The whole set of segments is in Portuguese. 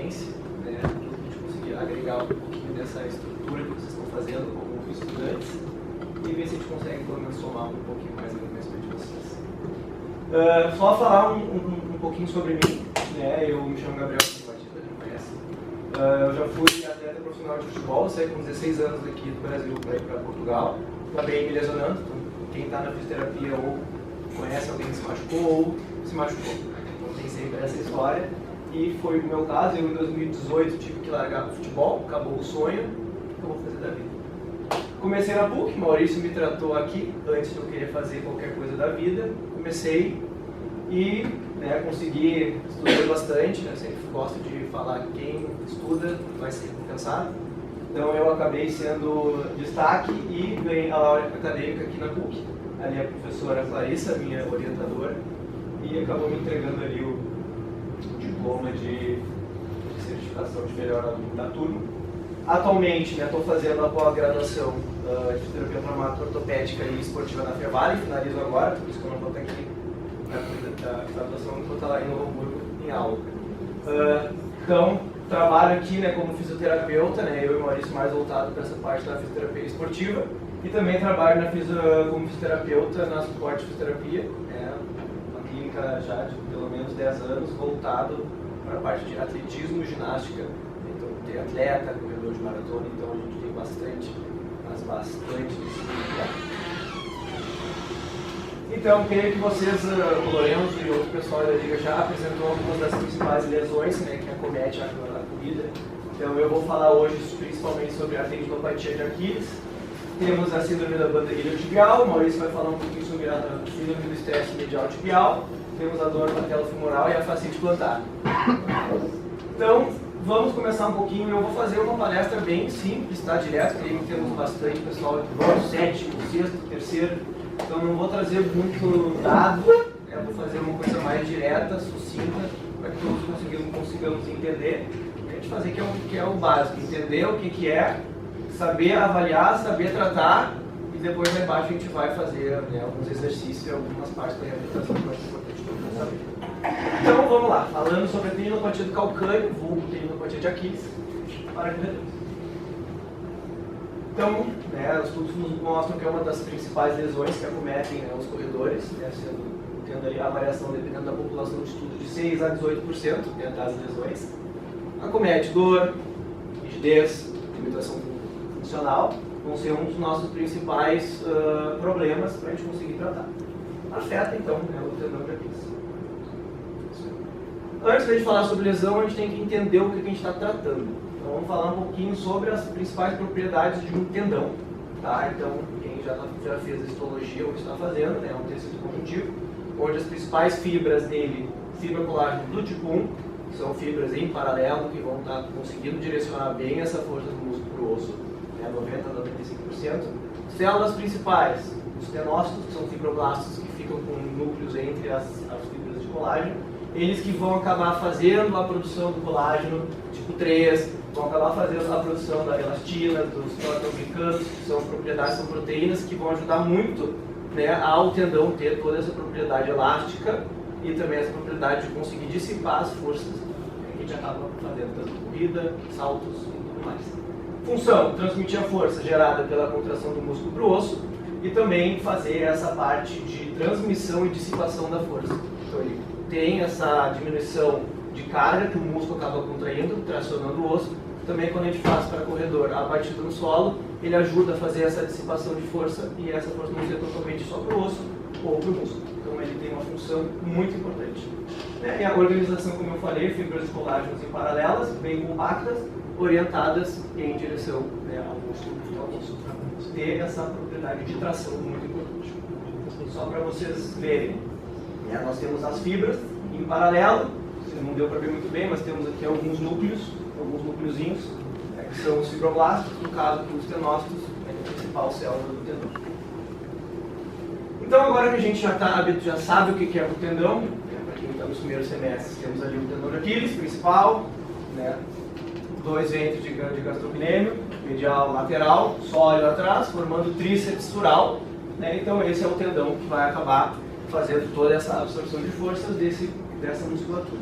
experiência, né, para a gente conseguir agregar um pouquinho dessa estrutura que vocês estão fazendo como estudantes e ver se a gente consegue pelo menos somar um pouquinho mais no conhecimento de vocês. Só falar um pouquinho sobre mim, né, eu me chamo Gabriel, para quem não conhece. Eu já fui atleta profissional de futebol, saí com 16 anos aqui do Brasil para ir para Portugal, acabei me lesionando, então quem está na fisioterapia ou conhece alguém que se machucou ou se machucou. Então tem sempre essa história. E foi o meu caso, eu em 2018 tive que largar o futebol, acabou o sonho, o que eu vou fazer da vida? Comecei na PUC, Maurício me tratou aqui, antes de eu querer fazer qualquer coisa da vida. Comecei e consegui, estudei bastante, né? Sempre gosto de falar que quem estuda vai ser recompensado. Então eu acabei sendo destaque e ganhei a laurea acadêmica aqui na PUC. Ali a professora Clarissa, minha orientadora, e acabou me entregando ali o diploma de certificação de melhor aluno da turma. Atualmente estou fazendo a pós-graduação de fisioterapia traumática ortopédica e esportiva na Fevale, finalizo agora, por isso que eu não vou estar aqui na graduação, vou estar lá em Novo Hamburgo em aula. Então, trabalho aqui como fisioterapeuta, eu e o Maurício mais voltado para essa parte da fisioterapia esportiva, e também trabalho como fisioterapeuta na Suporte Fisioterapia, uma clínica já de pelo menos 10 anos, voltado para a parte de atletismo e ginástica. Então, tem atleta, corredor de maratona, então a gente tem bastante disciplina. Então, creio que vocês, o Lourenço e outro pessoal da Liga já apresentou algumas das principais lesões que acomete a corrida. Então, eu vou falar hoje principalmente sobre a tendinopatia de Aquiles. Temos a síndrome da banda iliotibial, o Maurício vai falar um pouquinho sobre a síndrome do estresse medial tibial. Temos a dor patelofemoral e a fascite plantar. Então, vamos começar um pouquinho. Eu vou fazer uma palestra bem simples, direto, porque temos bastante pessoal do sétimo, sexto, terceiro. Então, não vou trazer muito dado, vou fazer uma coisa mais direta, sucinta, para que todos consigamos entender. A gente fazer que é o básico, entender o que é, saber avaliar, saber tratar, e depois lá embaixo a gente vai fazer alguns exercícios e algumas partes da reabilitação que eu acho importante todo mundo saber. Então vamos lá, falando sobre a tendinopatia do calcâneo, vulgo tendinopatia de Aquiles, para corredores. Então, os estudos nos mostram que é uma das principais lesões que acometem os corredores, tendo ali a variação dependendo da população de estudo de 6 a 18% dentro das lesões. Acomete dor, rigidez, limitação funcional, vão ser um dos nossos principais problemas para a gente conseguir tratar. Afeta, então, o tendão de Aquiles. Antes de falar sobre lesão, a gente tem que entender o que a gente está tratando. Então, vamos falar um pouquinho sobre as principais propriedades de um tendão. Então, quem já fez a histologia ou está fazendo, é um tecido conjuntivo, onde as principais fibras dele, fibra colágeno do tipo 1, que são fibras em paralelo, que vão estar conseguindo direcionar bem essa força do músculo para o osso, 90 a 95%. Células principais, os tenócitos, que são fibroblastos que ficam com núcleos entre as fibras de colágeno, eles que vão acabar fazendo a produção do colágeno tipo 3, vão acabar fazendo a produção da elastina, dos proteoglicanos, que são propriedades, são proteínas que vão ajudar muito ao tendão ter toda essa propriedade elástica e também essa propriedade de conseguir dissipar as forças que a gente acaba fazendo, tanto corrida, saltos e tudo mais. Função, transmitir a força gerada pela contração do músculo para o osso e também fazer essa parte de transmissão e dissipação da força. Então ele tem essa diminuição de carga que o músculo acaba contraindo, tracionando o osso. Também quando a gente faz para corredor a batida no solo, ele ajuda a fazer essa dissipação de força e essa força não ser totalmente só para o osso ou para o músculo. Então ele tem uma função muito importante. E a organização, como eu falei, fibras de colágeno em paralelas, bem compactas, orientadas em direção ao músculo e ao osso, para ter essa propriedade de tração muito importante. Só para vocês verem, nós temos as fibras em paralelo, não deu para ver muito bem, mas temos aqui alguns núcleozinhos, que são os fibroblastos, no caso os tenócitos, a principal célula do tendão. Então agora que a gente já sabe o que é o tendão, para quem está nos primeiros semestres, temos ali o tendão de Aquiles, principal, dois ventres de gastrocnêmio, medial, lateral, sólido atrás, formando o tríceps sural. Então esse é o tendão que vai acabar fazendo toda essa absorção de forças dessa musculatura.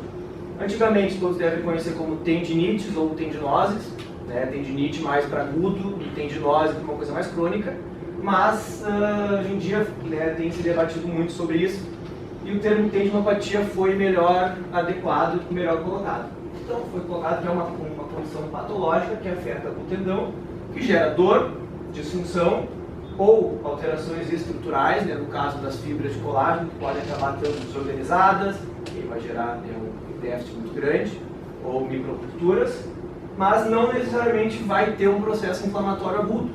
Antigamente todos devem conhecer como tendinites ou tendinoses, né? Tendinite mais para agudo e tendinose uma coisa mais crônica, mas hoje em dia, né, tem se debatido muito sobre isso e o termo tendinopatia foi melhor adequado e melhor colocado. Então foi colocado que é uma condição patológica que afeta o tendão, que gera dor, disfunção ou alterações estruturais, né, no caso das fibras de colágeno, que podem acabar estando desorganizadas, que vai gerar, né, um déficit muito grande, ou microrupturas, mas não necessariamente vai ter um processo inflamatório agudo.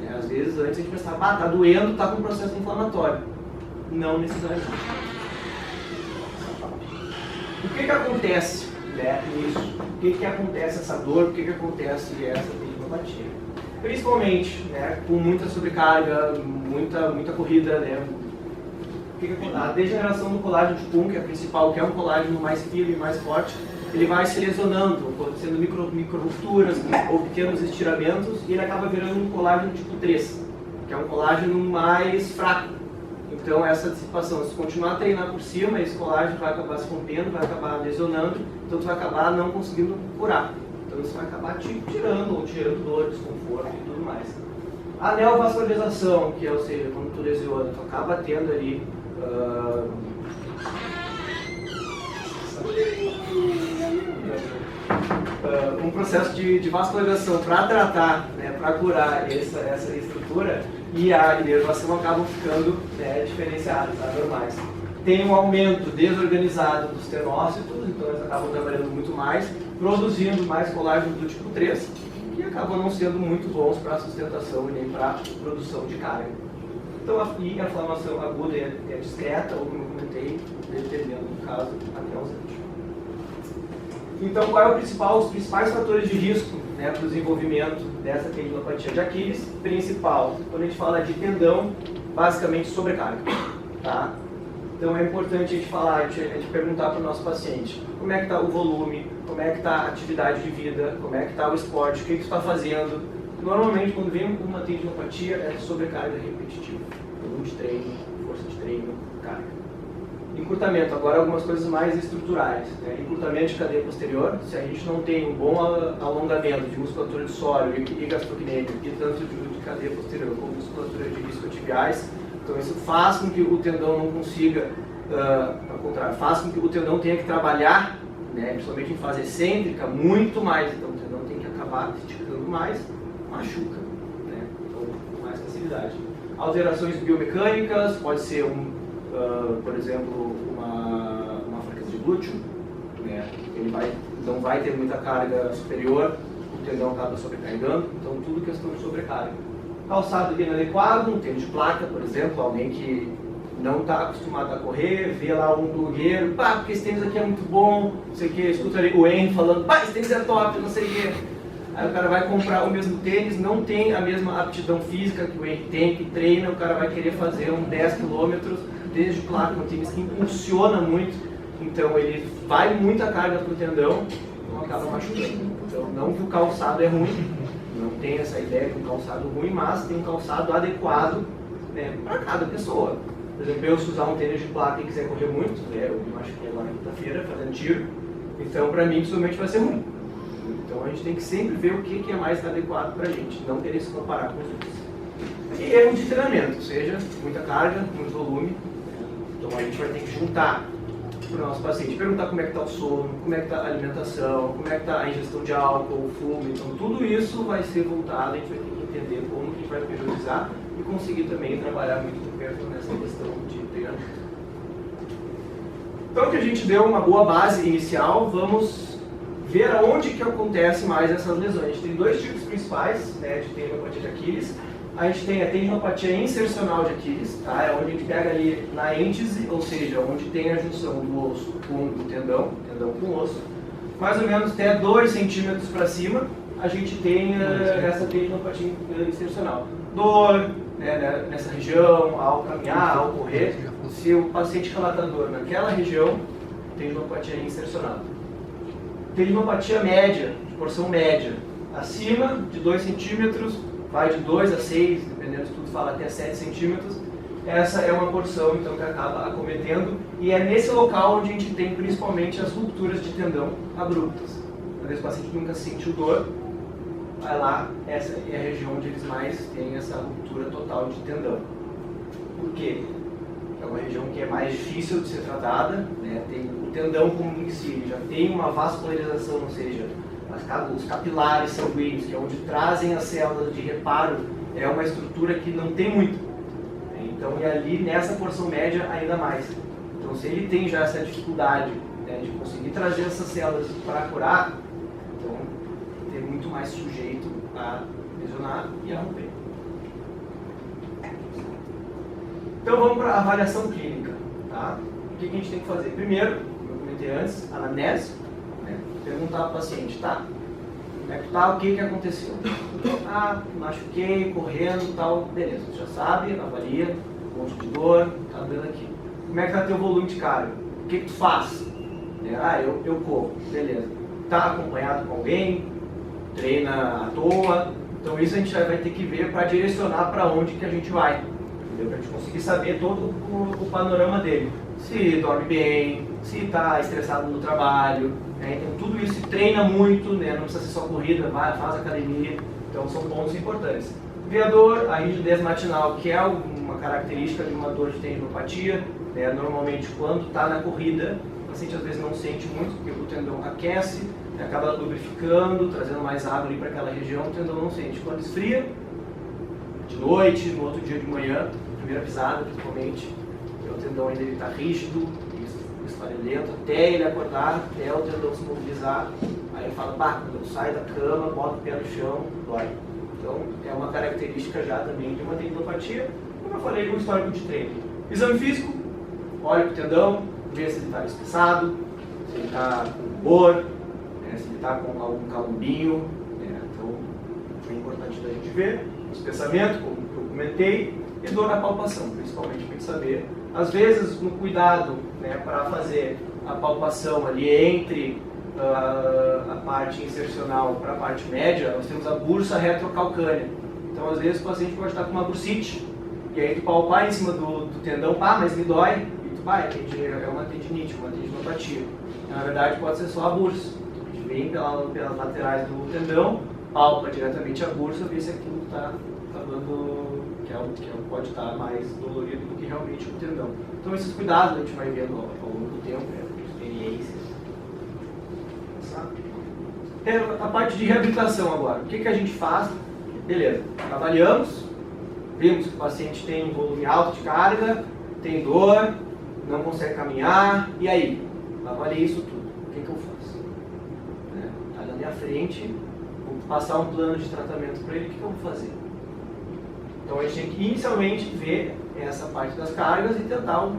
Né? Às vezes, antes a gente pensava, tá doendo, tá com um processo inflamatório. Não necessariamente. O que acontece, né, nisso? O que acontece essa dor? O que acontece essa tendinopatia? Principalmente, né, com muita sobrecarga, muita corrida, né, a degeneração do colágeno tipo 1, que é a principal, que é um colágeno mais firme e mais forte, ele vai se lesionando, acontecendo micro-rupturas ou pequenos estiramentos, e ele acaba virando um colágeno tipo 3, que é um colágeno mais fraco. Então essa dissipação, se continuar a treinar por cima, esse colágeno vai acabar se rompendo, vai acabar lesionando, então tu vai acabar não conseguindo curar. Então isso vai acabar te tirando dor, desconforto e tudo mais. A neovascularização, que é, ou seja, quando tu lesiona, tu acaba tendo ali um processo de vascularização para tratar, né, para curar essa estrutura, e a inervação acabam ficando, né, diferenciadas, normais. Tem um aumento desorganizado dos tenócitos, então eles acabam trabalhando muito mais, produzindo mais colágeno do tipo 3, que acabam não sendo muito bons para a sustentação e nem para a produção de carga. Então a inflamação aguda é discreta, ou como eu comentei, dependendo do caso, até ausente. Então qual é os principais fatores de risco, né, para o desenvolvimento dessa tendinopatia de Aquiles? Principal, quando a gente fala de tendão, basicamente sobrecarga. Tá? Então é importante a gente falar, a gente perguntar para o nosso paciente como é que está o volume, como é que está a atividade de vida, como é que está o esporte, o que você está fazendo. Normalmente quando vem uma tendinopatia é sobrecarga repetitiva, volume de treino, força de treino, carga. Encurtamento, agora algumas coisas mais estruturais. Né? Encurtamento de cadeia posterior, se a gente não tem um bom alongamento de musculatura de sólio e gastrocnêmio, e tanto de cadeia posterior como musculatura de isquiotibiais, então isso faz com que o tendão não consiga, ao contrário, faz com que o tendão tenha que trabalhar, né, principalmente em fase excêntrica, muito mais. Então o tendão tem que acabar esticando mais, machuca, né? Então com mais facilidade. Alterações biomecânicas, pode ser por exemplo, uma fraqueza de glúteo, né? Ele não vai ter muita carga superior, o tendão acaba sobrecarregando, então tudo questão de sobrecarga. Calçado inadequado, um tênis de placa, por exemplo, alguém que não está acostumado a correr, vê lá um blogueiro, porque esse tênis aqui é muito bom, não sei o que, escuta ali o Henry falando, esse tênis é top, não sei o que. Aí o cara vai comprar o mesmo tênis, não tem a mesma aptidão física que o Henry tem, que treina, o cara vai querer fazer 10 km, tênis de placa, um tênis que impulsiona muito, então ele vai muita carga para o tendão, então acaba machucando. Então não que o calçado é ruim, não tem essa ideia de um calçado ruim, mas tem um calçado adequado, né, para cada pessoa. Por exemplo, eu se usar um tênis de placa e quiser correr muito, né, eu acho que agora na quinta-feira fazendo tiro, então para mim possivelmente vai ser ruim. Então a gente tem que sempre ver o que é mais adequado para a gente, não querer se comparar com os outros. E erro de treinamento, ou seja, muita carga, muito volume. Então a gente vai ter que juntar para o nosso paciente, perguntar como é que está o sono, como é que está a alimentação, como é que está a ingestão de álcool, fumo. Então tudo isso vai ser voltado, a gente vai ter que entender como que a gente vai priorizar e conseguir também trabalhar muito por perto nessa questão de treinamento. Então que a gente deu uma boa base inicial, vamos ver aonde que acontece mais essas lesões. A gente tem dois tipos principais, né, de tendinopatia de Aquiles. A gente tem a tendinopatia insercional de Aquiles, tá? É onde a gente pega ali na êntise, ou seja, onde tem a junção do osso com o tendão com o osso. Mais ou menos até 2 centímetros para cima, a gente tem essa tendinopatia insercional. Dor, né, nessa região, ao caminhar, ao correr. Se o paciente relata dor naquela região, tendinopatia insercional. Tendinopatia média, de porção média, acima de 2 centímetros, vai de 2 a 6, dependendo do estudo, fala até 7 centímetros. essa é uma porção então, que acaba acometendo, e é nesse local onde a gente tem principalmente as rupturas de tendão abruptas. Às vezes o paciente nunca sentiu dor, vai lá, essa é a região onde eles mais têm essa ruptura total de tendão. Por quê? É uma região que é mais difícil de ser tratada, né? Tem o tendão como em si, já tem uma vascularização, ou seja, os capilares sanguíneos, que é onde trazem as células de reparo, é uma estrutura que não tem muito. Então, e ali nessa porção média ainda mais. Então, se ele tem já essa dificuldade, né, de conseguir trazer essas células para curar, então tem muito mais sujeito a lesionar e a romper. Então vamos para a avaliação clínica. Tá? O que a gente tem que fazer? Primeiro, como eu comentei antes, anamnese, né? Perguntar para o paciente, tá? Como é que tá? O que aconteceu? Ah, machuquei, correndo, tal, beleza, você já sabe, avalia, um monte de dor, tá doendo aqui. Como é que tá teu volume de carga? O que tu faz? Ah, eu corro, beleza. Tá acompanhado com alguém? Treina à toa? Então isso a gente vai ter que ver para direcionar para onde que a gente vai. Para a gente conseguir saber todo o panorama dele. Se dorme bem, se está estressado no trabalho, né? Então tudo isso, se treina muito, né? Não precisa ser só corrida, faz academia, então são pontos importantes. Ver a dor, a rigidez matinal, que é uma característica de uma dor de tendinopatia, né? Normalmente quando está na corrida, o paciente às vezes não sente muito, porque o tendão aquece, né? Acaba lubrificando, trazendo mais água ali para aquela região, o tendão não sente. Quando esfria, de noite, no outro dia de manhã, primeira pisada principalmente, o tendão ainda está rígido, esfarelento, até ele acordar, até o tendão se mobilizar, aí ele fala, bah, quando eu saio da cama, boto o pé no chão, dói. Então é uma característica já também de uma tendinopatia, como eu falei, um histórico de treino. Exame físico, olha para o tendão, vê se ele está espessado, se ele está com dor, né, se ele está com algum calombinho, né, então é importante da gente ver. Espessamento, como eu comentei, e dor na palpação, principalmente para a gente saber. Às vezes, no cuidado, né, para fazer a palpação ali entre a parte insercional para a parte média, nós temos a bursa retrocalcânea. Então, às vezes, o paciente pode estar com uma bursite, e aí tu palpar em cima do tendão, pá, mas me dói, e tu vai, é uma tendinite, uma tendinopatia. Na verdade, pode ser só a bursa. A gente vem pelas laterais do tendão, palpa diretamente a bursa, vê se aquilo está dando, que é o que pode estar mais dolorido do que realmente o tendão. Então esses cuidados a gente vai vendo ao longo do tempo, experiências. A parte de reabilitação agora. O que a gente faz? Beleza, avaliamos, vimos que o paciente tem um volume alto de carga, tem dor, não consegue caminhar, e aí? Avaliei isso tudo. O que eu faço? Está na minha frente, vou passar um plano de tratamento para ele, o que eu vou fazer? Então a gente tem que inicialmente ver essa parte das cargas e tentar o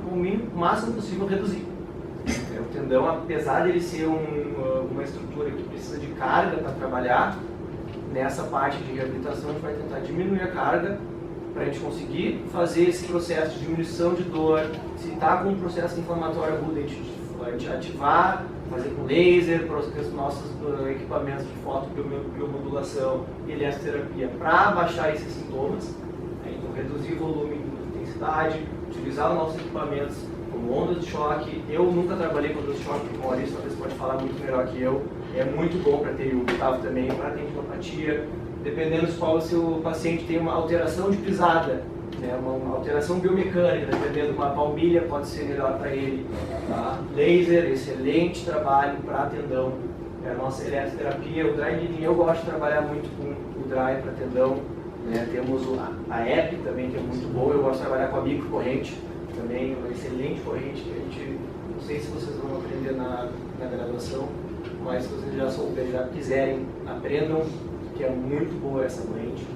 máximo possível reduzir. O tendão, apesar de ele ser uma estrutura que precisa de carga para trabalhar, nessa parte de reabilitação a gente vai tentar diminuir a carga para a gente conseguir fazer esse processo de diminuição de dor. Se está com um processo inflamatório agudo, a gente ativar, fazer com laser, para os nossos equipamentos de fotobiomodulação e eletroterapia para baixar esses sintomas. Então, reduzir o volume de intensidade, utilizar os nossos equipamentos como ondas de choque. Eu nunca trabalhei com ondas de choque, o Maurício talvez pode falar muito melhor que eu. É muito bom para ter, o Gustavo também, para tendinopatia. Dependendo se qual o seu paciente tem uma alteração de pisada, né, uma alteração biomecânica, dependendo de uma palmilha, pode ser melhor para ele. Tá? Laser, excelente trabalho para tendão. A nossa eletroterapia, o dry needling, eu gosto de trabalhar muito com o dry para tendão. Temos a EP também, que é muito boa. Eu gosto de trabalhar com a microcorrente, também uma excelente corrente que a gente, não sei se vocês vão aprender na graduação, mas se vocês já souberem, já quiserem, aprendam, que é muito boa essa corrente.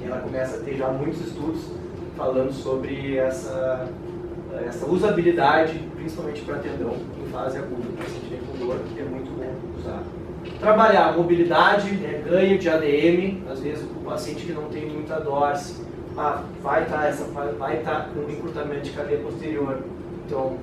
Ela começa a ter já muitos estudos falando sobre essa usabilidade, principalmente para tendão, em fase aguda, para sentir com dor, que é muito bom usar. Trabalhar a mobilidade, ganho de ADM, às vezes o paciente que não tem muita dorse, vai estar com um encurtamento de cadeia posterior, então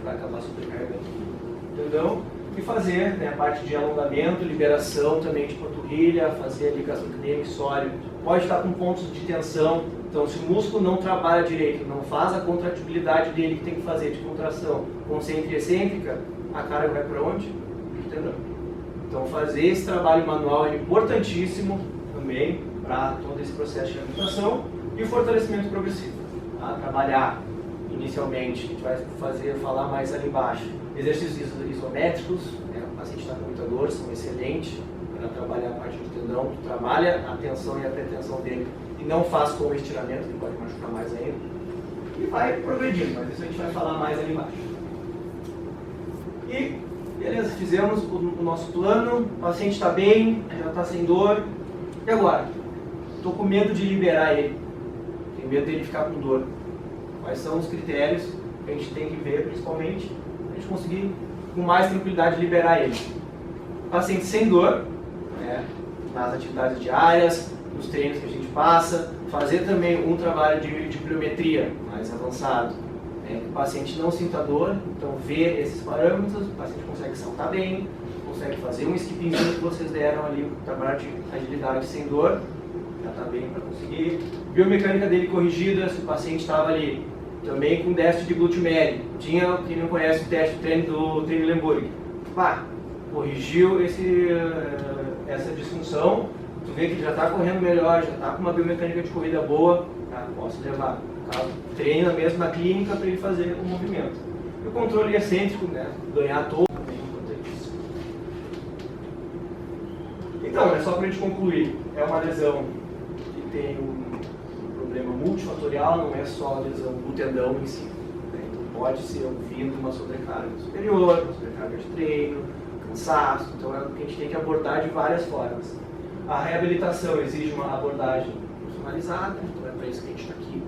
vai acabar sobrecarregando o tendão. e fazer, né, a parte de alongamento, liberação também de panturrilha, fazer ali gastrocnêmio, mixório. Pode estar com pontos de tensão, então se o músculo não trabalha direito, não faz a contratibilidade dele que tem que fazer de contração concêntrica e excêntrica, a carga vai para onde? Entendeu? Então fazer esse trabalho manual é importantíssimo também para todo esse processo de reabilitação e o fortalecimento progressivo. Tá? Trabalhar inicialmente, a gente vai falar mais ali embaixo, exercícios isométricos, né? O paciente está com muita dor, são excelentes para trabalhar a parte do tendão, trabalha a tensão e a pretensão dele e não faz com o estiramento, que pode machucar mais ainda, e vai progredindo, mas isso a gente vai falar mais ali embaixo. E, beleza, fizemos o nosso plano, o paciente está bem, já está sem dor, e agora? Estou com medo de liberar ele, tenho medo dele ficar com dor. Quais são os critérios que a gente tem que ver, principalmente, para a gente conseguir com mais tranquilidade liberar ele? Paciente sem dor, né, nas atividades diárias, nos treinos que a gente passa, fazer também um trabalho de pliometria mais avançado. O paciente não sinta dor, então ver esses parâmetros, o paciente consegue saltar bem, consegue fazer um skippingzinho que vocês deram ali, o trabalho de agilidade sem dor, já está bem para conseguir. Biomecânica dele corrigida, se o paciente estava ali também com déficit de glúteo médio, tinha, quem não conhece o teste do treino Lemburg, corrigiu essa disfunção, tu vê que ele já está correndo melhor, já está com uma biomecânica de corrida boa, tá? Posso levar. Treina mesmo na clínica para ele fazer o movimento. E o controle excêntrico, né? Ganhar todo também é importantíssimo. Então, só para a gente concluir, é uma lesão que tem um problema multifatorial, não é só a lesão do tendão em si. Né? Então pode ser vindo uma sobrecarga superior, uma sobrecarga de treino, cansaço, então é o que a gente tem que abordar de várias formas. A reabilitação exige uma abordagem personalizada, então é para isso que a gente está aqui.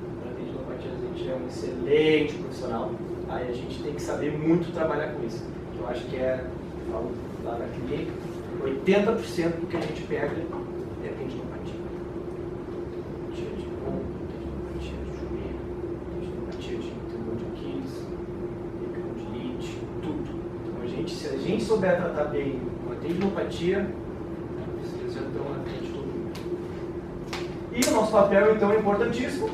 A gente é um excelente profissional, aí a gente tem que saber muito trabalhar com isso. Eu acho que eu falo lá na clínica, 80% do que a gente pega é tendinopatia. Tendinopatia de ombro, tendinopatia de joelho, tendinopatia de tendão de Aquiles, epicondilite, tudo. Então se a gente souber tratar bem uma tendinopatia, vocês já estão na frente de todo mundo. E o nosso papel então é importantíssimo,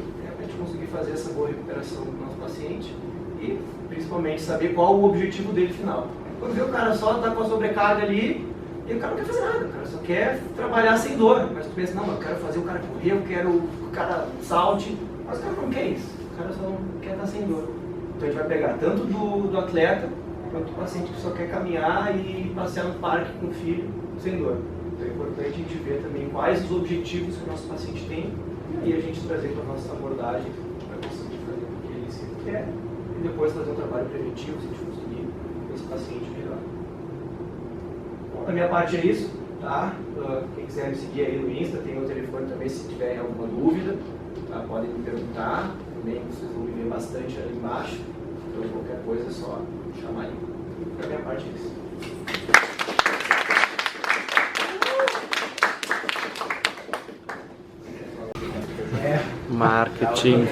conseguir fazer essa boa recuperação do nosso paciente e principalmente saber qual o objetivo dele final. Quando vê o cara só está com a sobrecarga ali e o cara não quer fazer nada, o cara só quer trabalhar sem dor, mas tu pensa, não, eu quero fazer o cara correr, eu quero o cara salte, mas o cara não quer isso, o cara só quer estar sem dor. Então a gente vai pegar tanto do atleta quanto do paciente que só quer caminhar e passear no parque com o filho sem dor. Então é importante a gente ver também quais os objetivos que o nosso paciente tem e a gente trazer para a nossa abordagem para conseguir fazer o que ele sempre quer e depois fazer um trabalho preventivo se a gente conseguir com esse paciente melhor. Bom, da minha parte é isso, tá? Quem quiser me seguir aí no Insta, tem o telefone também se tiver alguma dúvida, tá? Podem me perguntar, também vocês vão me ver bastante ali embaixo, então qualquer coisa é só chamar aí. Da minha parte é isso. Marketing.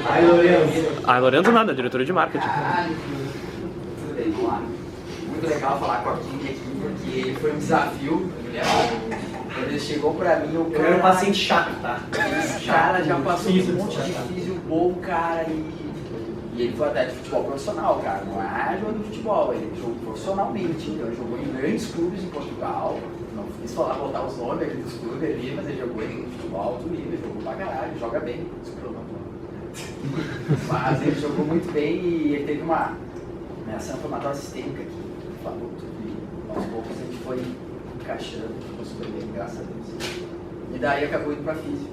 Ai, Lourenço. Lourenço nada, diretoria de marketing. Tudo bem, vamos lá. Muito legal falar com a King aqui, porque foi um desafio. Quando ele chegou pra mim, o cara... Eu era um paciente chato, tá? Esse cara já passou um monte de físio bom, cara, e ele foi até de futebol profissional, cara. Não é jogador de futebol, ele jogou profissionalmente. Então ele jogou em grandes clubes em Portugal. Não quis botar os nomes ali dos clubes ali, mas ele jogou em futebol alto nível, jogou pra caralho, joga bem. Mas ele jogou muito bem e ele teve uma reação inflamatória sistêmica que falou tudo e aos poucos a gente foi encaixando, ficou super bem, graças a Deus. E daí acabou indo pra físico,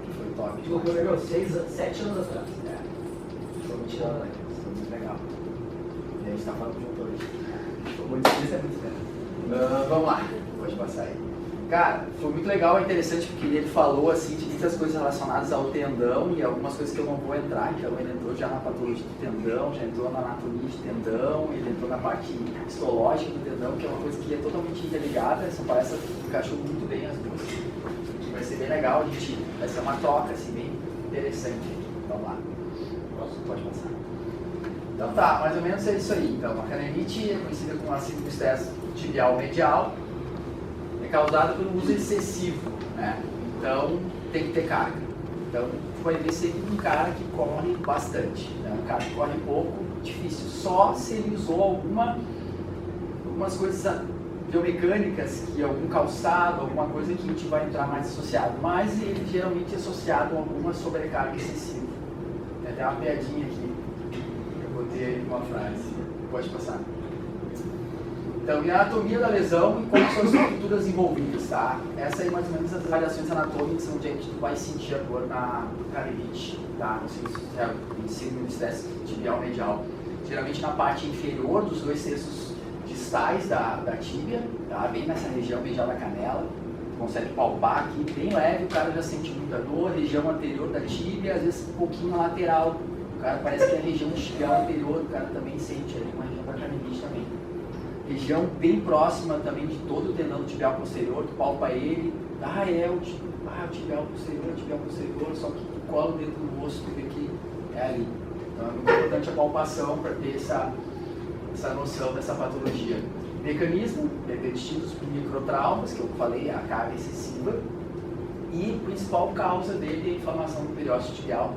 que foi top. Jogou legal, 7 anos atrás. Foi muito legal. E a gente tá falando junto hoje. Estou muito feliz, é muito legal. Vamos lá, pode passar aí. Cara, foi muito legal, interessante porque ele falou assim de muitas coisas relacionadas ao tendão e algumas coisas que eu não vou entrar, então ele entrou já na patologia do tendão, já entrou na anatomia de tendão, ele entrou na parte histológica do tendão, que é uma coisa que é totalmente interligada, essa palestra encaixou muito bem as duas. Vai ser bem legal, a gente vai ser uma troca assim, bem interessante. Vamos lá. Pode passar. Então tá, mais ou menos é isso aí. Então, a canelite é conhecida como a síndrome do estresse tibial medial é causada pelo uso excessivo, né? Então tem que ter carga. Então vai ver sempre um cara que corre bastante, né? Um cara que corre pouco, difícil. Só se ele usou algumas coisas biomecânicas, que algum calçado, alguma coisa que a gente vai entrar mais associado. Mas ele geralmente é associado a alguma sobrecarga excessiva. Tem até uma piadinha aqui. Eu botei aí uma frase. Pode passar. Então, e a anatomia da lesão e como são as estruturas envolvidas, tá? Essa aí mais ou menos as variações anatômicas onde a gente vai sentir a dor na canelite, tá? Não sei se é em cima do estresse tibial medial. Geralmente na parte inferior dos 2 terços distais da tíbia, tá? Bem nessa região medial da canela. Consegue palpar aqui, bem leve, o cara já sente muita dor, região anterior da tíbia, às vezes um pouquinho na lateral. O cara parece que é a região tibial anterior, o cara também sente ali uma região da canelite também. Região bem próxima também de todo o tendão tibial posterior, tu palpa ele, o tibial posterior, só que tu cola dentro do osso, tu vê que é ali. Então é muito importante a palpação para ter essa noção dessa patologia. Mecanismo, distintos por microtraumas, que eu falei, a carga excessiva, e a principal causa dele é a inflamação do periósteo tibial.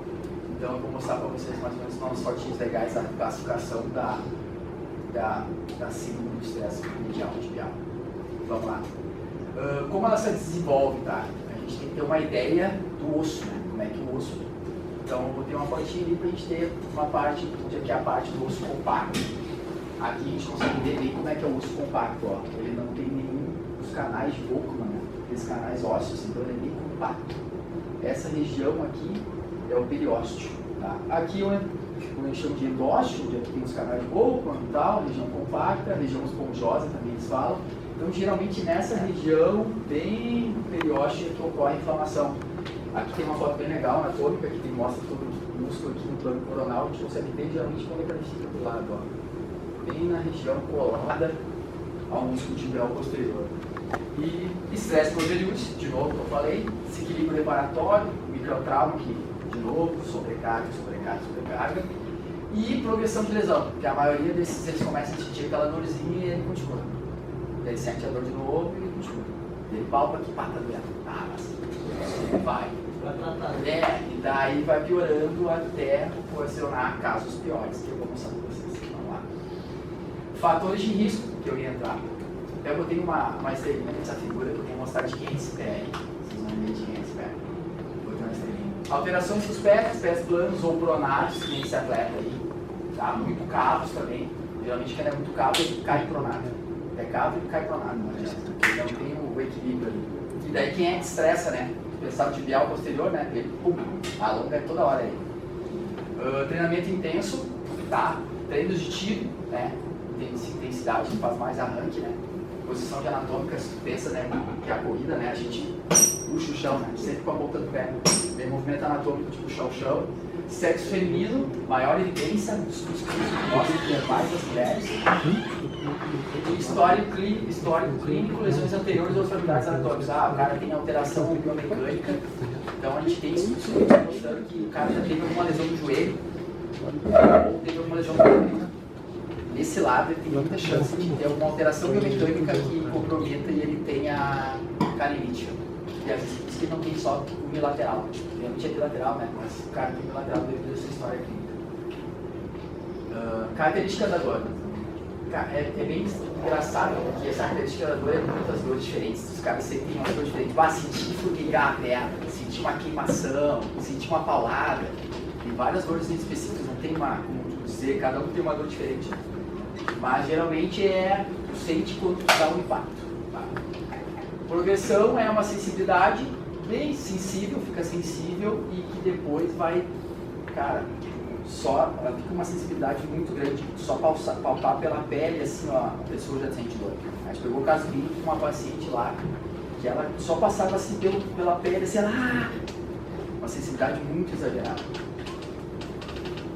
Então eu vou mostrar para vocês mais ou menos umas fotinhos legais da classificação da síndrome do estresse medial tibial. Vamos lá. Como ela se desenvolve, tá? A gente tem que ter uma ideia do osso, né? Como é que o osso... Então eu botei uma fotinha ali para a gente ter uma parte, onde aqui é a parte do osso compacto. Aqui a gente consegue ver bem como é que é o osso compacto, ó. Ele não tem nenhum dos canais de Volkmann, né? Aqueles canais ósseos, então ele é bem compacto. Essa região aqui é o periósteo, tá? Aqui a gente chama de endósteo, onde aqui tem os canais de Volkmann e tal, região compacta, região esponjosa também eles falam. Então geralmente nessa região, bem no periósteo, é que ocorre a inflamação. Aqui tem uma foto bem legal, anatômica, que mostra todo o músculo aqui no plano coronal, a gente consegue ver geralmente quando ele fica do lado, ó. Bem na região colada ao músculo tibial posterior. E estresse proteriúde, de novo que eu falei, desequilíbrio reparatório, microtrauma aqui, de novo, sobrecarga. E progressão de lesão, porque a maioria desses eles começam a sentir aquela dorzinha e ele continua. Ele sente a dor de novo e ele continua. Ele palpa aqui, pata doendo. Mas vai. E daí vai piorando até ocasionar casos piores, que eu vou mostrar para vocês. Vamos lá. Fatores de risco que eu ia entrar. Eu botei uma estrelinha nessa figura que eu vou mostrar de quem espere. Vocês vão ver de quem espere. Botei uma estrelinha. Alterações dos pés planos ou pronados, que nem esse atleta aí. Tá? Muito cavos também. Geralmente quem é muito cavo ele cai pronado. É cavo e cai pronado. Não tem o equilíbrio ali. E daí quem é que estressa, né? Pensar o tibial posterior, né? Ele alonga toda hora aí. Treinamento intenso, tá? Treinos de tiro, né? Intensidade, faz mais arranque, né? Posição de anatômica, pensa, né? Que é a corrida, né? A gente puxa o chão, né? Sempre com a ponta do pé. Tem movimento anatômico de puxar o chão. Sexo feminino, maior evidência dos mostra que é mais das mulheres. Histórico clínico, lesões anteriores ou enfermidades anatômicas. O cara tem alteração biomecânica. Então a gente tem estudos mostrando que o cara já teve alguma lesão no joelho ou teve alguma lesão no joelho. Nesse lado ele tem muita chance de ter alguma alteração biomecânica que comprometa e ele tenha canelite. E às vezes que não tem só unilateral. Eu não tinha bilateral, né? Mas o cara tem bilateral devido a essa história clínica. Característica da dor. É bem engraçado porque essa característica da dor é muitas dores diferentes. Os caras sentem uma dor diferente. Sentir formigar a perna, sentir uma queimação, sentir uma paulada. Tem várias dores específicas, não tem uma, como dizer, cada um tem uma dor diferente. Mas geralmente tu sente quando tu dá um impacto. Tá? Progressão é uma sensibilidade bem sensível, fica sensível e que depois vai, cara, ela fica uma sensibilidade muito grande, só palpar pela pele, assim, ó, a pessoa já sente dor. A gente pegou o caso clínico com uma paciente lá, que ela só passava assim pela pele, assim, uma sensibilidade muito exagerada.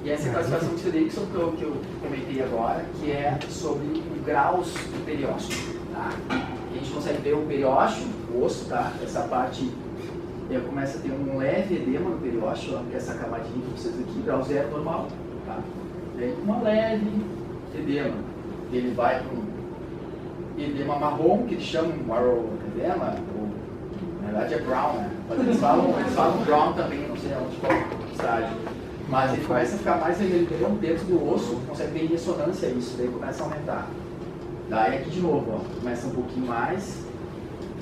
E essa classificação de Fredrickson que eu comentei agora, que é sobre graus do periósteo. Tá? E a gente consegue ver o periósteo, o osso, tá? Essa parte começa a ter um leve edema no periósteo, ó, essa camadinha que vocês aqui, grau 0 normal. Tá? E aí uma leve edema. Ele vai para edema marrom, que eles chamam marrow edema, ou na verdade é brown, né? Mas eles falam brown também, não sei onde qual estágio. Mas ele começa a ficar mais vermelho dentro do osso, consegue ver em ressonância isso, daí começa a aumentar. Daí aqui de novo, ó, começa um pouquinho mais,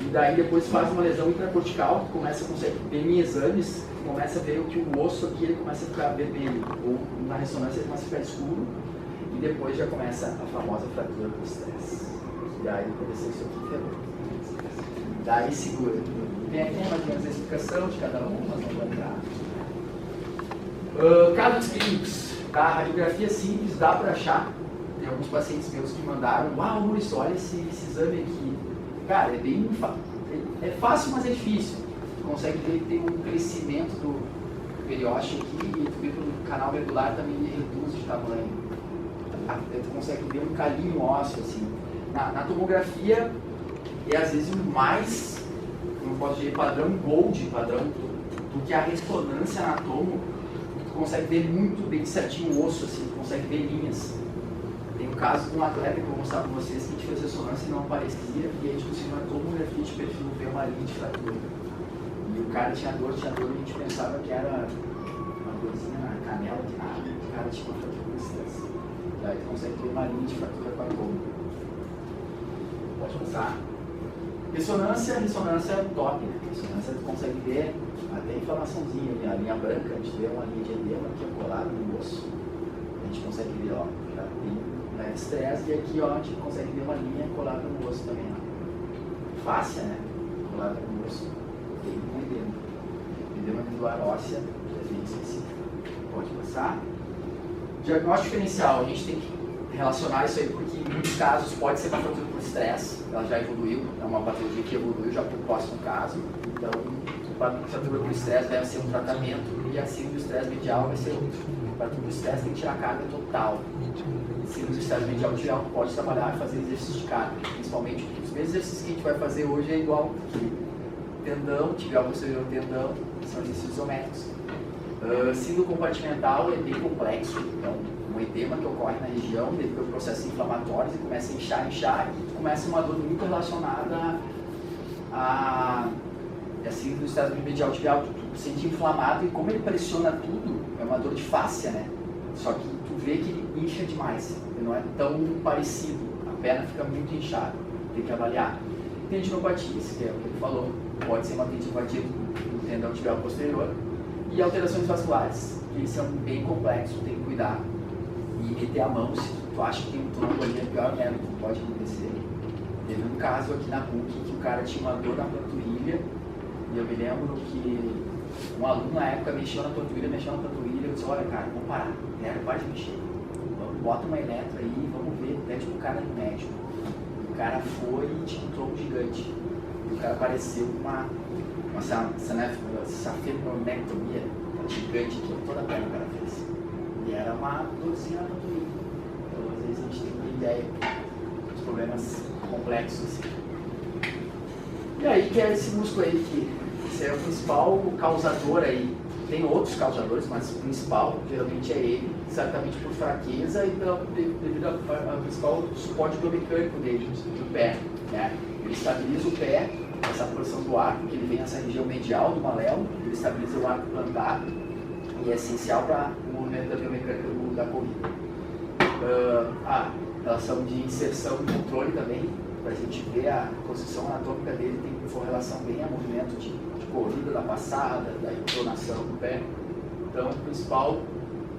e daí depois faz uma lesão intracortical, que consegue ver em exames, começa a ver que o osso aqui ele começa a ficar vermelho, ou na ressonância ele começa a ficar escuro, e depois já começa a famosa fratura por estresse. E aí aconteceu isso aqui, ferrou. Daí segura. Vem aqui mais ou menos a explicação de cada um, mas não vai entrar. Casos clínicos, tá? Radiografia simples, dá para achar. Tem alguns pacientes meus que mandaram, uau, Maurício, olha esse exame aqui. Cara, é fácil, mas é difícil. Tu consegue ver que tem um crescimento do periósteo aqui e tu vê que o canal medular também reduz de tamanho. Tu consegue ver um calinho ósseo, assim. Na tomografia, é às vezes mais, como posso dizer, padrão gold, padrão do que a ressonância na tomo. Tu consegue ver muito bem certinho o osso, assim, tu consegue ver linhas. Tem um caso de um atleta que eu vou mostrar para vocês que a gente fez ressonância e não aparecia, e a gente conseguiu uma tomografia de perfil ver uma linha de fratura. E o cara tinha dor, e a gente pensava que era uma dorzinha na canela de nada, e o cara tinha uma fratura por estresse. Daí tu consegue ver uma linha de fratura com a tomo. Pode passar. Ressonância é top, né? Ressonância tu consegue ver até a inflamaçãozinha ali, a linha branca, a gente vê uma linha de edema aqui colada no osso. A gente consegue ver, ó, já tem estresse, e aqui, ó, a gente consegue ver uma linha colada no osso também, ó. Fáscia, né? Colada no osso. Tem um edema. Edema medular óssea, é bem específico. Pode passar. Diagnóstico diferencial, a gente tem que relacionar isso aí porque em muitos casos pode ser uma fratura por estresse, ela já evoluiu, é uma patologia que evoluiu já para o próximo caso, então a fratura por estresse deve ser um tratamento e a síndrome do estresse medial vai ser outro. A fratura por estresse tem que tirar a carga total. Síndrome do estresse medial pode trabalhar e fazer exercício de carga, principalmente porque os mesmos exercícios que a gente vai fazer hoje é igual que tendão, tibial posterior tendão, são exercícios isométricos. Síndrome compartimental é bem complexo, então um edema que ocorre na região, depois processos inflamatórios e começa a inchar e começa uma dor muito relacionada a síndrome do estresse medial tibial. Tu sente inflamado e como ele pressiona tudo, é uma dor de fáscia, né? Só que tu vê que ele incha demais, não é tão parecido, a perna fica muito inchada, tem que avaliar. Tendinopatias, que é o que ele falou, pode ser uma tendinopatia do tendão tibial posterior, e alterações vasculares, que são bem complexos, tem que cuidar. E meter a mão, se tu acha que tem um trombolia, pior merda que pode acontecer. Teve um caso aqui na PUC que o cara tinha uma dor na panturrilha, e eu me lembro que um aluno na época mexeu na panturrilha, eu disse, olha cara, vamos parar, para de mexer. Bota uma eletro aí, vamos ver, pede pro cara no médico. O cara foi e tinha um tronco gigante. E o cara apareceu com uma safenectomia gigante aqui, toda a perna o cara fez. E era uma dorzinha na panturrilha. Então, às vezes, a gente tem uma ideia dos problemas complexos. Assim. E aí, que é esse músculo aí, que esse é o principal causador aí. Tem outros causadores, mas o principal, geralmente, é ele, certamente por fraqueza e devido ao principal suporte biomecânico dele, do pé. Né? Ele estabiliza o pé, essa porção do arco, que ele vem nessa região medial do maléolo, ele estabiliza o arco plantar e é essencial para o movimento da biomecânica da corrida. A relação de inserção e controle também, para a gente ver a construção anatômica dele, tem correlação bem ao movimento de corrida, da passada, da inclinação do pé. Então, o principal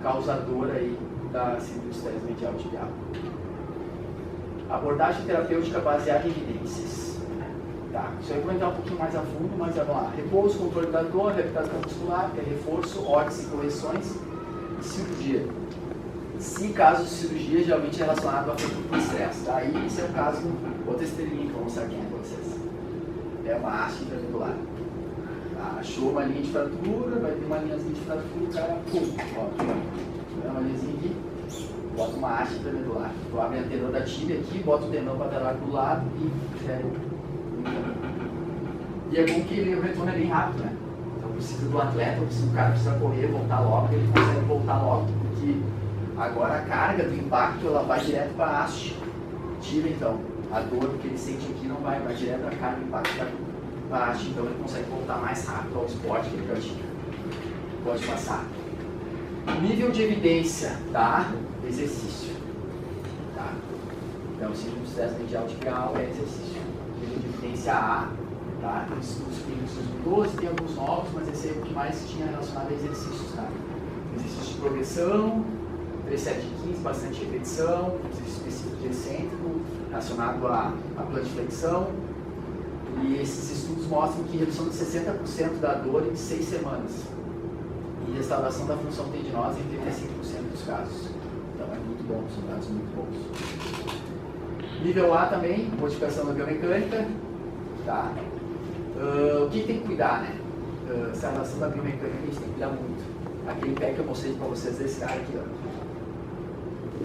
causador aí da síndrome do estresse medial tibial. Abordagem terapêutica baseada em evidências. Tá, isso aí eu vou entrar um pouquinho mais a fundo, mas vamos lá. Repouso, controle da dor, reabilitação muscular, que é reforço, órtex e correções e cirurgia. Se caso de cirurgia, geralmente é relacionado a fratura por estresse. Tá? Aí esse é o caso, outra estrelinha que eu vou mostrar aqui para vocês. É uma haste intraventricular. Achou uma linha de fratura, vai ter uma linhazinha de fratura, o cara, pum, ó, uma linhazinha aqui, bota uma haste intraventricular. Tu abre a tendão da tíbia aqui, bota o tendão patelar do lado e é bom que o retorno é bem rápido, né? Então precisa do atleta, o cara precisa correr, voltar logo, ele consegue voltar logo, porque agora a carga do impacto ela vai direto para a haste. Tira então. a dor que ele sente aqui não vai direto da carga, o impacto vai baixo, então ele consegue voltar mais rápido ao esporte que ele pratica. Pode passar. Nível de evidência, tá? Exercício. Tá? Então, síndrome de estresse medial tibial é exercício. Nível de evidência A, tá? Tem estudos clínicos de 2012, tem alguns novos, mas esse é o que mais tinha relacionado a exercícios, tá? Exercício de progressão, 3 7 de 15, bastante repetição, exercício específico de excêntrico, relacionado à plantiflexão. E esses estudos mostram que redução de 60% da dor em 6 semanas. E restauração da função tendinosa em 35% dos casos. Então é muito bom, são dados muito bons. Nível A também, modificação da biomecânica. Tá? O que tem que cuidar, né? Essa relação da biomecânica a gente tem que cuidar muito. Aquele pé que eu mostrei para vocês desse cara aqui, ó.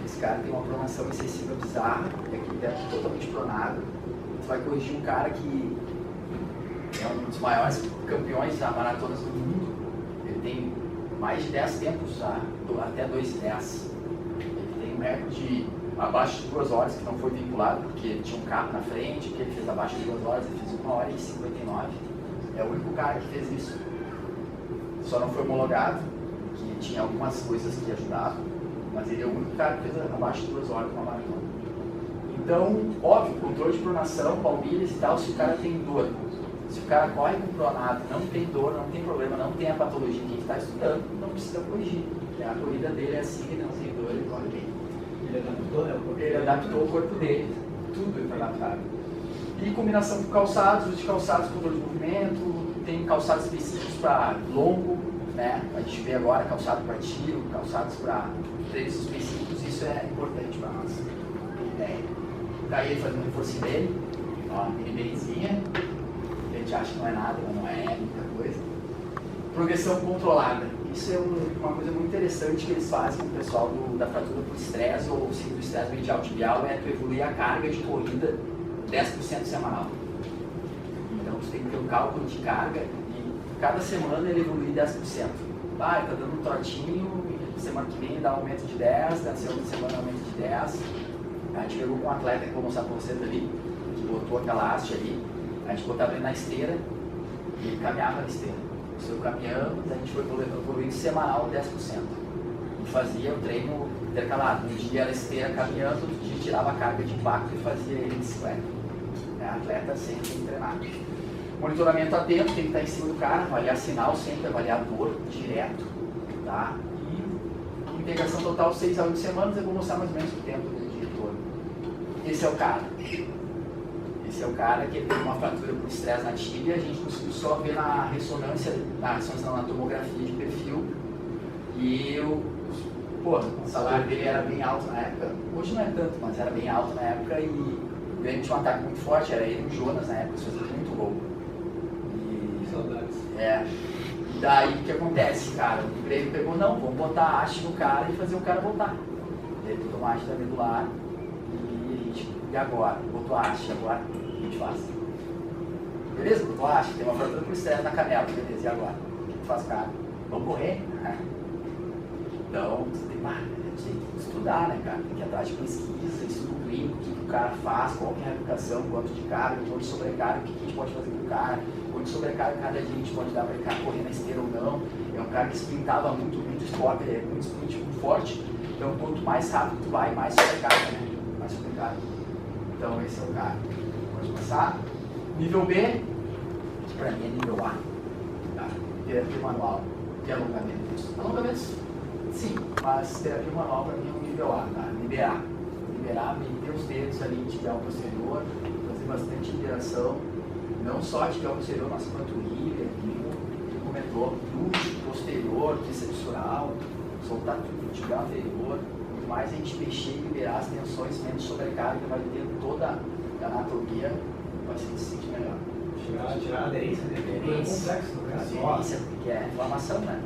Esse cara tem uma pronação excessiva bizarra, e aqui ele é totalmente pronado. Você vai corrigir um cara que é um dos maiores campeões da maratonas do mundo. Ele tem mais de 10 tempos, até 2:10. Ele tem um recorde abaixo de 2 horas, que não foi vinculado, porque tinha um carro na frente, que ele fez abaixo de 2 horas, ele fez 1h59. É o único cara que fez isso. Só não foi homologado, que tinha algumas coisas que ajudavam, mas ele é o único cara que fez abaixo de 2 horas uma maratona. Então, óbvio, controle de pronação, palmilhas e tal, se o cara tem dor. Se o cara corre com pronado, não tem dor, não tem problema, não tem a patologia que a gente está estudando, não precisa corrigir. A corrida dele é assim, ele não tem dor, ele corre bem. Ele adaptou o corpo dele, tudo ele foi adaptado. E combinação com calçados, uso de calçados com controle de movimento, tem calçados específicos para longo, né? A gente vê agora calçado para tiro, calçados para treinos específicos, isso é importante para nós. Daí ele fazendo um reforço dele, ó, mini beizinha, a gente acha que não é nada, mas não é muita coisa. Progressão controlada, isso é uma coisa muito interessante que eles fazem com o pessoal da fratura por estresse ou síndrome do estresse medial tibial, é tu evoluir a carga de corrida 10% semanal. Então você tem que ter um cálculo de carga e cada semana ele evolui 10%. Ele está dando um trotinho, semana que vem dá um aumento de 10, na segunda semana aumento de 10. A gente pegou com um atleta que eu vou mostrar para vocês ali, que botou aquela haste ali, a gente botava ele na esteira e ele caminhava na esteira. Foi caminhando, a gente foi evoluindo semanal 10%. E fazia o treino intercalado. Um dia era esteira caminhando, outro dia tirava a carga de impacto e fazia ele em bicicleta. Atleta sempre tem que treinar. Monitoramento atento, tem que estar em cima do cara, avaliar sinal sempre, avaliar dor direto. Tá? E integração total 6 a 8 semanas, eu vou mostrar mais ou menos o tempo do dia todo. Esse é o cara. Esse é o cara que teve uma fratura por estresse na tíbia, a gente conseguiu só ver na ressonância não, na tomografia de perfil. E o salário dele era bem alto na época, hoje não é tanto, mas era bem alto na época e ele tinha um ataque muito forte, era ele e o Jonas na época, isso fazia muito louco. Saudades. E daí o que acontece, cara? O Grêmio pegou, não, vamos botar a haste no cara e fazer o cara voltar. Ele botou uma haste da medular e agora? Botou a haste, agora o que a gente faz? Beleza, botou a haste, tem uma fratura por estresse na canela, beleza, e agora? O que a gente faz, cara? Vamos correr? Então, você tem que estudar, né, cara? Tem que ir atrás de pesquisa, estudo clínico, o que o cara faz, qual que é a aplicação, quanto de carga, quanto de sobrecarga, o que a gente pode fazer com o cara, quanto de sobrecarga cada dia a gente pode dar para ele correr na esteira ou não. É um cara que sprintava muito esporte, ele é muito sprint, muito forte, então quanto mais rápido tu vai, mais sobrecarga, né? Mais sobrecarga. Então esse é o cara. Pode passar. Nível B, que para mim é nível A. Tá? Terapia manual e alongamentos. Alongamentos, sim, mas terapia manual para mim é um nível A, tá? Liberar, meter os dedos ali, tibial posterior, fazer bastante interação, não só tibial posterior, mas panturrilha, ele comentou, glúteo posterior, tríceps-sural, soltar tudo, tibial anterior. Quanto mais a gente mexer e liberar as tensões, menos sobrecarga, vai ter toda a anatomia, vai se sentir melhor. Tirar a aderência, né? É complexo, no caso. Aderência, porque é inflamação, né?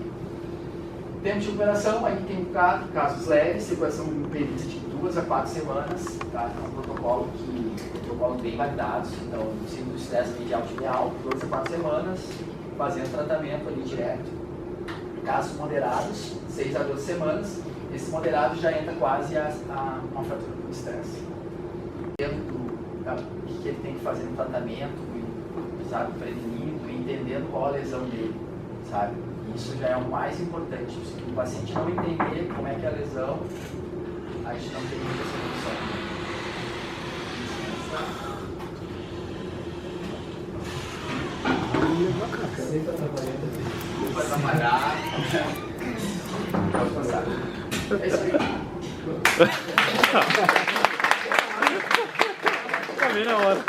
Tempo de recuperação, aí tem casos leves, recuperação em períodos de 2 a 4 semanas, tá? É um protocolo bem validado, então, síndrome do estresse medial tibial, 2 a 4 semanas, fazendo tratamento ali direto. Casos moderados, 6 a 12 semanas, esse moderado já entra quase a uma fratura por estresse. Dentro o que ele tem que fazer no tratamento, sabe, prevenindo e entendendo qual a lesão dele, sabe? Isso já é o mais importante. Se o paciente não entender como é que é a lesão, a gente não tem muita solução. Sempre trabalhando. Desculpa atrapalhar. Pode passar. É isso aí. Tá bem na hora.